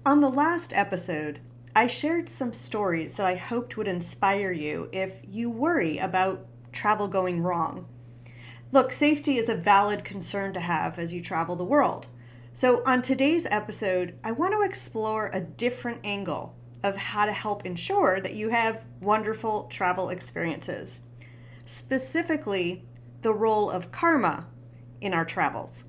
On the last episode, I shared some stories that I hoped would inspire you if you worry about travel going wrong. Look, safety is a valid concern to have as you travel the world. So, on today's episode, I want to explore a different angle of how to help ensure that you have wonderful travel experiences. Specifically, the role of karma in our travels.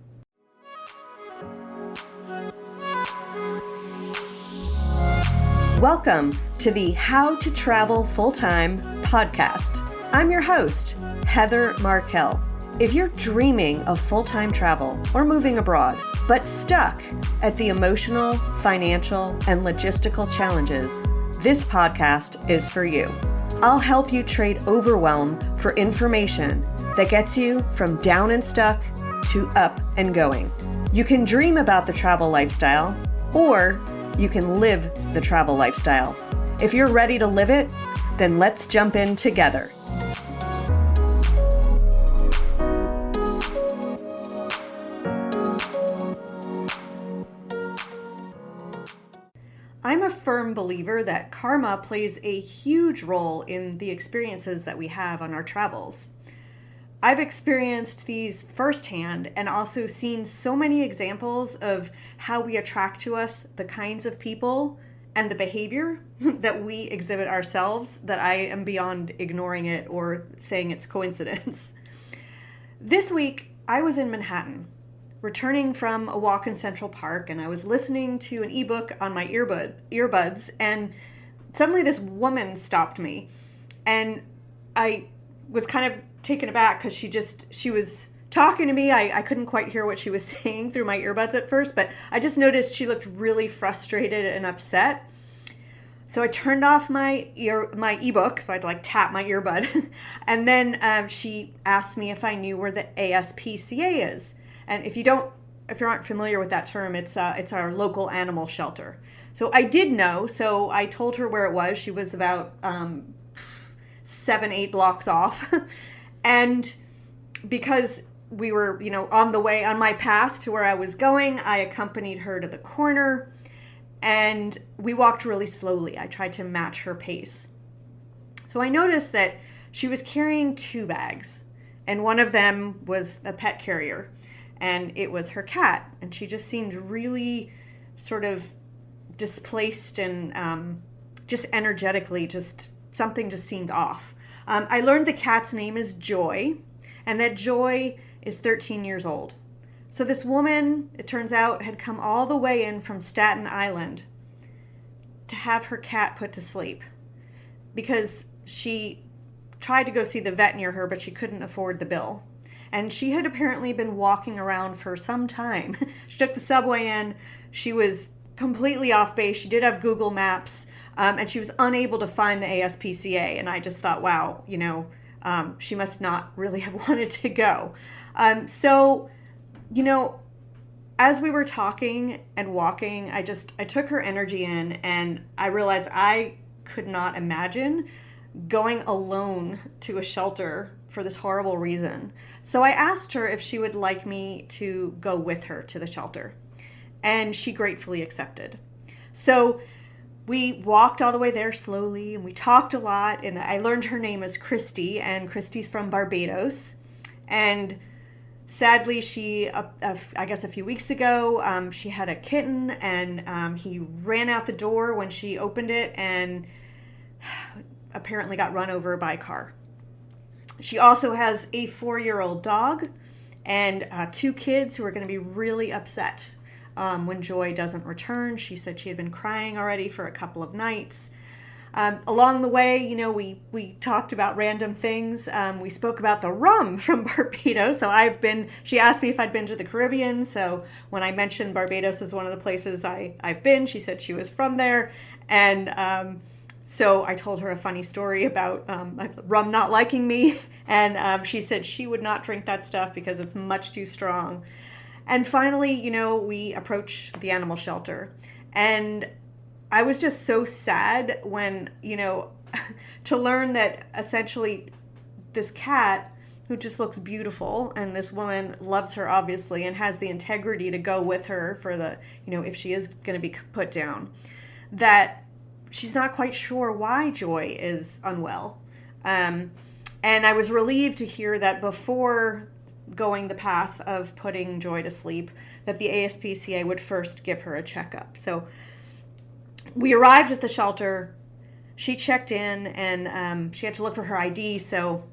Welcome to the How to Travel Full-Time podcast. I'm your host, Heather Markel. If you're dreaming of full-time travel or moving abroad, but stuck at the emotional, financial, and logistical challenges, this podcast is for you. I'll help you trade overwhelm for information that gets you from down and stuck to up and going. You can dream about the travel lifestyle, or you can live the travel lifestyle. If you're ready to live it, then let's jump in together. I'm a firm believer that karma plays a huge role in the experiences that we have on our travels. I've experienced these firsthand and also seen so many examples of how we attract to us the kinds of people and the behavior that we exhibit ourselves that I am beyond ignoring it or saying it's coincidence. This week, I was in Manhattan, returning from a walk in Central Park, and I was listening to an ebook on my earbuds, and suddenly this woman stopped me, and I was kind of taken aback because she was talking to me. I couldn't quite hear what she was saying through my earbuds at first, but I just noticed she looked really frustrated and upset. So I turned off my ebook, so I'd tap my earbud, and then she asked me if I knew where the ASPCA is. And if you aren't familiar with that term, it's our local animal shelter. So I did know, so I told her where it was. She was about 7-8 blocks off. And because we were, on my path to where I was going, I accompanied her to the corner and we walked really slowly. I tried to match her pace. So I noticed that she was carrying 2 bags, and one of them was a pet carrier, and it was her cat. And she just seemed really sort of displaced and just energetically, something just seemed off. I learned the cat's name is Joy, and that Joy is 13 years old. So this woman, it turns out, had come all the way in from Staten Island to have her cat put to sleep because she tried to go see the vet near her, but she couldn't afford the bill. And she had apparently been walking around for some time. She took the subway in. She was completely off base. She did have Google Maps. And she was unable to find the ASPCA. And I just thought, wow, she must not really have wanted to go. So, as we were talking and walking, I took her energy in, and I realized I could not imagine going alone to a shelter for this horrible reason. So I asked her if she would like me to go with her to the shelter. And she gratefully accepted. So we walked all the way there slowly, and we talked a lot, and I learned her name is Christy, and Christy's from Barbados. And sadly, she, I guess a few weeks ago, she had a kitten, and he ran out the door when she opened it and apparently got run over by a car. She also has a 4-year-old dog and 2 kids who are going to be really upset when Joy doesn't return. She said she had been crying already for a couple of nights. Along the way, we talked about random things. We spoke about the rum from Barbados. So she asked me if I'd been to the Caribbean. So when I mentioned Barbados as one of the places I've been, she said she was from there. And so I told her a funny story about rum not liking me. And she said she would not drink that stuff because it's much too strong. And finally, we approach the animal shelter, and I was just so sad when, to learn that essentially this cat who just looks beautiful, and this woman loves her obviously and has the integrity to go with her for the, if she is going to be put down, that she's not quite sure why Joy is unwell. And I was relieved to hear that before going the path of putting Joy to sleep, that the ASPCA would first give her a checkup. So we arrived at the shelter. She checked in, and she had to look for her ID. So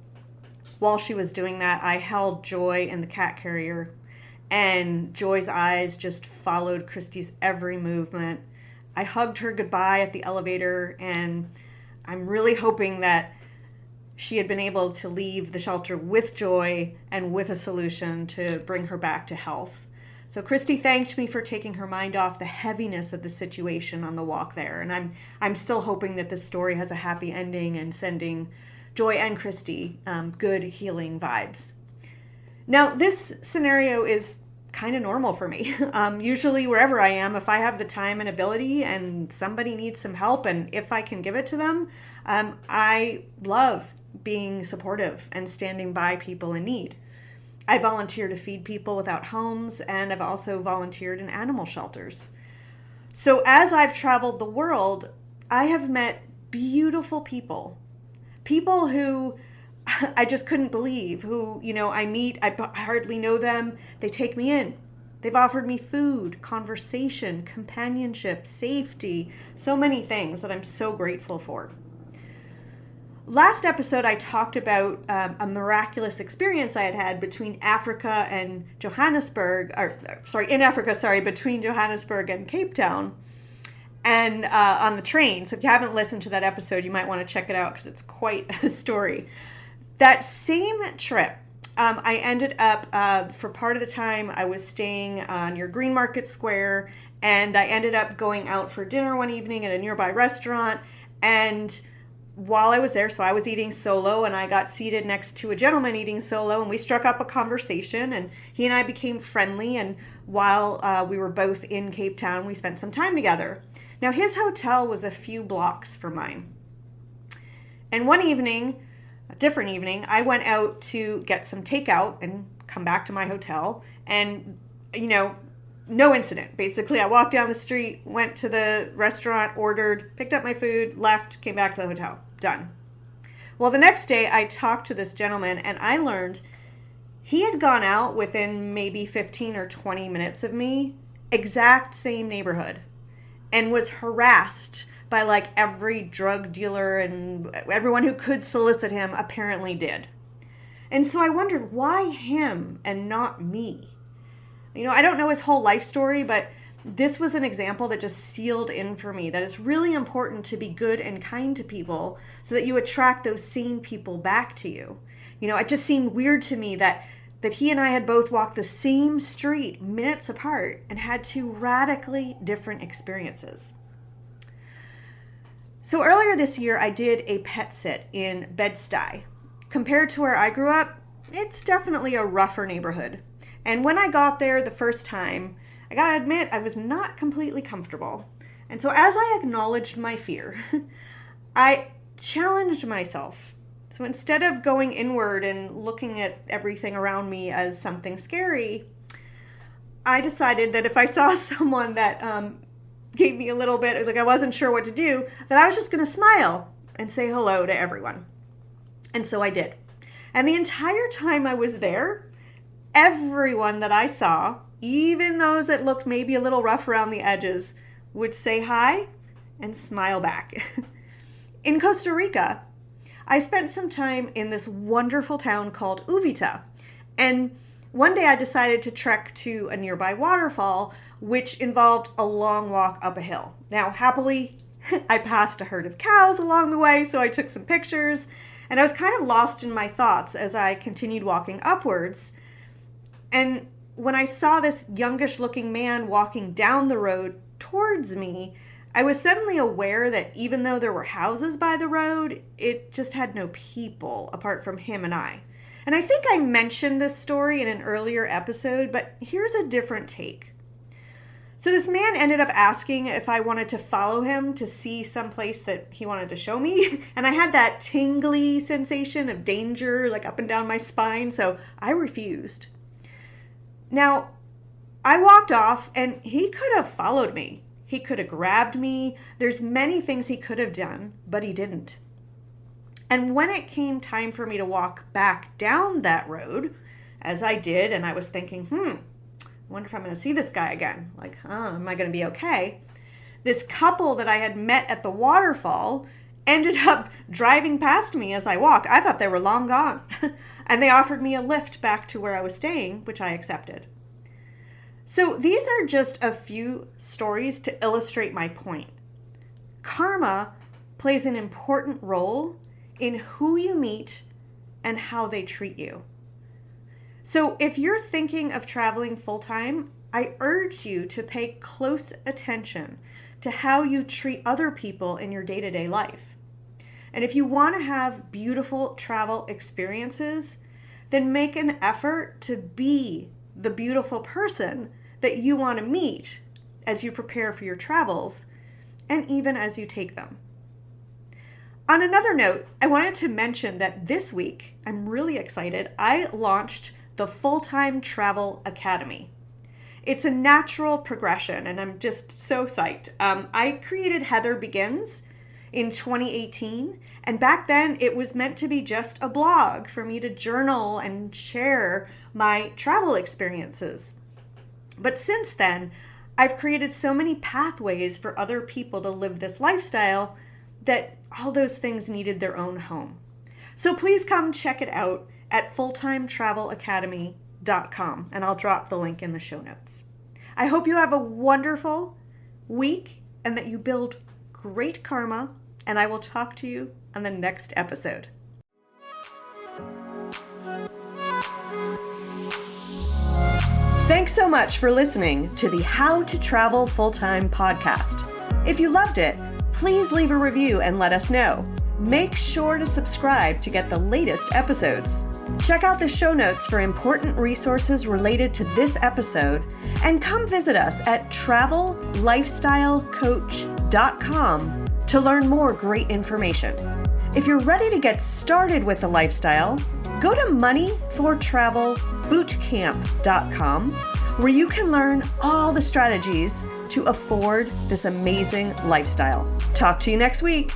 while she was doing that, I held Joy in the cat carrier, and Joy's eyes just followed Christy's every movement. I hugged her goodbye at the elevator, and I'm really hoping that she had been able to leave the shelter with Joy and with a solution to bring her back to health. So Christy thanked me for taking her mind off the heaviness of the situation on the walk there. And I'm still hoping that this story has a happy ending and sending Joy and Christy good healing vibes. Now, this scenario is kind of normal for me. Usually wherever I am, if I have the time and ability and somebody needs some help, and if I can give it to them, I love being supportive and standing by people in need. I volunteer to feed people without homes, and I've also volunteered in animal shelters. So as I've traveled the world, I have met beautiful people who I just couldn't believe, who, I meet, I hardly know them. They take me in. They've offered me food, conversation, companionship, safety, so many things that I'm so grateful for. Last episode, I talked about a miraculous experience I had had between Africa and Johannesburg, between Johannesburg and Cape Town, and on the train. So if you haven't listened to that episode, you might want to check it out because it's quite a story. That same trip, I ended up, for part of the time, I was staying near Green Market Square, and I ended up going out for dinner one evening at a nearby restaurant, and while I was there, so I was eating solo, and I got seated next to a gentleman eating solo, and we struck up a conversation, and he and I became friendly, and while we were both in Cape Town, we spent some time together. Now, his hotel was a few blocks from mine, and one evening, a different evening, I went out to get some takeout and come back to my hotel, and, no incident. Basically, I walked down the street, went to the restaurant, ordered, picked up my food, left, came back to the hotel. Done. Well, the next day I talked to this gentleman, and I learned he had gone out within maybe 15 or 20 minutes of me, exact same neighborhood, and was harassed by like every drug dealer, and everyone who could solicit him apparently did. And so I wondered, why him and not me? I don't know his whole life story, but this was an example that just sealed in for me that it's really important to be good and kind to people so that you attract those same people back to you. It just seemed weird to me that he and I had both walked the same street minutes apart and had two radically different experiences. So earlier this year, I did a pet sit in Bed-Stuy. Compared to where I grew up, it's definitely a rougher neighborhood. And when I got there the first time, I gotta admit, I was not completely comfortable. And so as I acknowledged my fear, I challenged myself. So instead of going inward and looking at everything around me as something scary, I decided that if I saw someone that gave me a little bit, like I wasn't sure what to do, that I was just gonna smile and say hello to everyone. And so I did. And the entire time I was there, everyone that I saw, even those that looked maybe a little rough around the edges, would say hi and smile back. In Costa Rica, I spent some time in this wonderful town called Uvita. And one day I decided to trek to a nearby waterfall, which involved a long walk up a hill. Now, happily, I passed a herd of cows along the way, so I took some pictures, and I was kind of lost in my thoughts as I continued walking upwards. And when I saw this youngish looking man walking down the road towards me, I was suddenly aware that even though there were houses by the road, it just had no people apart from him and I. And I think I mentioned this story in an earlier episode, but here's a different take. So this man ended up asking if I wanted to follow him to see some place that he wanted to show me. And I had that tingly sensation of danger, like up and down my spine. So I refused. Now, I walked off and he could have followed me. He could have grabbed me. There's many things he could have done, but he didn't. And when it came time for me to walk back down that road, as I did, and I was thinking, I wonder if I'm going to see this guy again. Like, am I going to be okay? This couple that I had met at the waterfall ended up driving past me as I walked. I thought they were long gone. And they offered me a lift back to where I was staying, which I accepted. So these are just a few stories to illustrate my point. Karma plays an important role in who you meet and how they treat you. So if you're thinking of traveling full-time, I urge you to pay close attention to how you treat other people in your day-to-day life. And if you want to have beautiful travel experiences, then make an effort to be the beautiful person that you want to meet as you prepare for your travels and even as you take them. On another note, I wanted to mention that this week, I'm really excited, I launched the Full-Time Travel Academy. It's a natural progression, and I'm just so psyched. I created Heather Begins in 2018, and back then it was meant to be just a blog for me to journal and share my travel experiences. But since then, I've created so many pathways for other people to live this lifestyle that all those things needed their own home. So please come check it out at fulltimetravelacademy.com, and I'll drop the link in the show notes. I hope you have a wonderful week and that you build great karma, and I will talk to you on the next episode. Thanks so much for listening to the How to Travel Full-Time podcast. If you loved it, please leave a review and let us know. Make sure to subscribe to get the latest episodes. Check out the show notes for important resources related to this episode, and come visit us at travellifestylecoach.com to learn more great information. If you're ready to get started with the lifestyle, go to moneyfortravelbootcamp.com, where you can learn all the strategies to afford this amazing lifestyle. Talk to you next week.